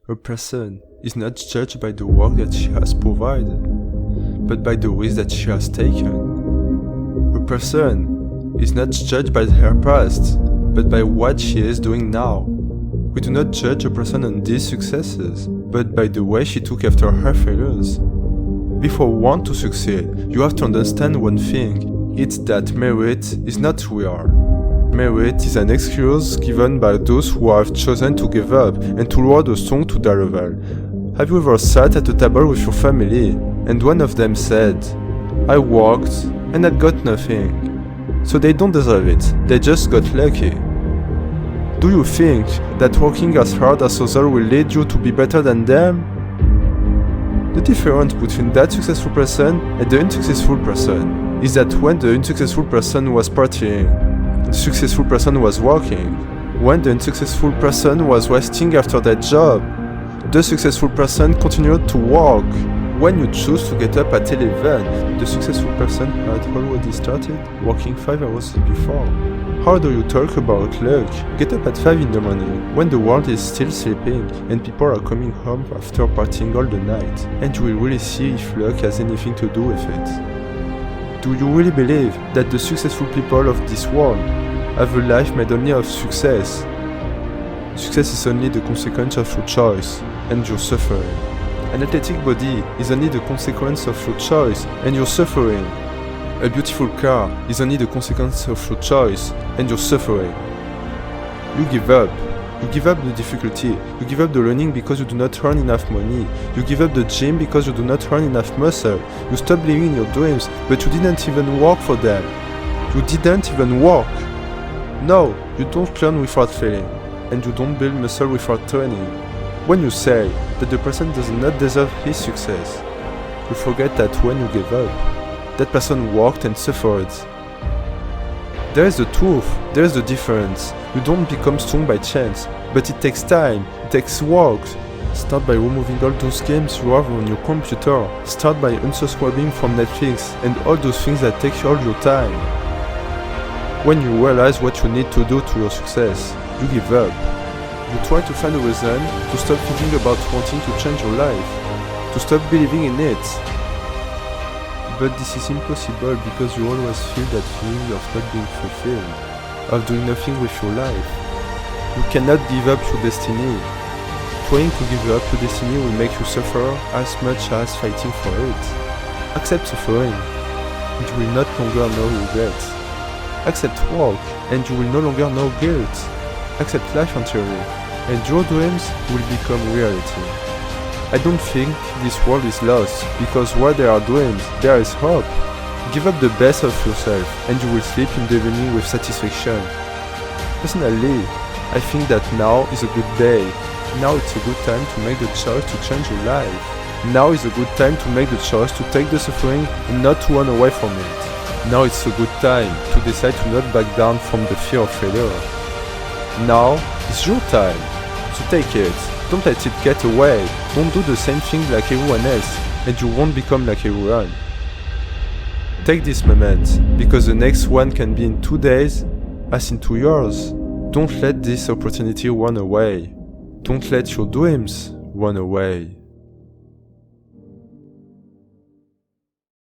A person is not judged by the work that she has provided, but by the ways that she has taken. A person is not judged by her past, but by what she is doing now. We do not judge a person on these successes, but by the way she took after her failures. Before you want to succeed, you have to understand one thing. It's that merit is not who we are. Merit is an excuse given by those who have chosen to give up and to lower the song to their level. Have you ever sat at a table with your family and one of them said, "I worked and I got nothing." So they don't deserve it, they just got lucky. Do you think that working as hard as others will lead you to be better than them? The difference between that successful person and the unsuccessful person is that when the unsuccessful person was partying, the successful person was working. When the unsuccessful person was resting after that job, the successful person continued to work. When you choose to get up at 11, the successful person had already started working 5 hours before. How do you talk about luck? Get up at 5 in the morning, when the world is still sleeping and people are coming home after partying all the night, and you will really see if luck has anything to do with it. Do you really believe that the successful people of this world have a life made only of success? Success is only the consequence of your choice and your suffering. An athletic body is only the consequence of your choice and your suffering. A beautiful car is only the consequence of your choice and your suffering. You give up. You give up the difficulty. You give up the learning because you do not earn enough money. You give up the gym because you do not earn enough muscle. You stop believing in your dreams, but you didn't even work for them. You didn't even work. No, you don't learn without failing, and you don't build muscle without training. When you say that the person does not deserve his success, you forget that when you gave up, that person worked and suffered. There is the truth, there is the difference. You don't become strong by chance, but it takes time, it takes work. Start by removing all those games you have on your computer. Start by unsubscribing from Netflix and all those things that take all your time. When you realize what you need to do to your success, you give up. You try to find a reason to stop thinking about wanting to change your life, to stop believing in it. But this is impossible because you always feel that feeling of not being fulfilled, of doing nothing with your life. You cannot give up your destiny. Trying to give up your destiny will make you suffer as much as fighting for it. Accept suffering, and you will not longer know regret. Accept work, and you will no longer know guilt. Accept life entirely, and your dreams will become reality. I don't think this world is lost, because where there are dreams, there is hope. Give up the best of yourself, and you will sleep in the evening with satisfaction. Personally, I think that now is a good day. Now it's a good time to make the choice to change your life. Now is a good time to make the choice to take the suffering and not to run away from it. Now it's a good time to decide to not back down from the fear of failure. Now is your time, so take it. Don't let it get away. Don't do the same thing like everyone else, and you won't become like everyone. Take this moment, because the next one can be in 2 days, as in 2 years. Don't let this opportunity run away. Don't let your dreams run away.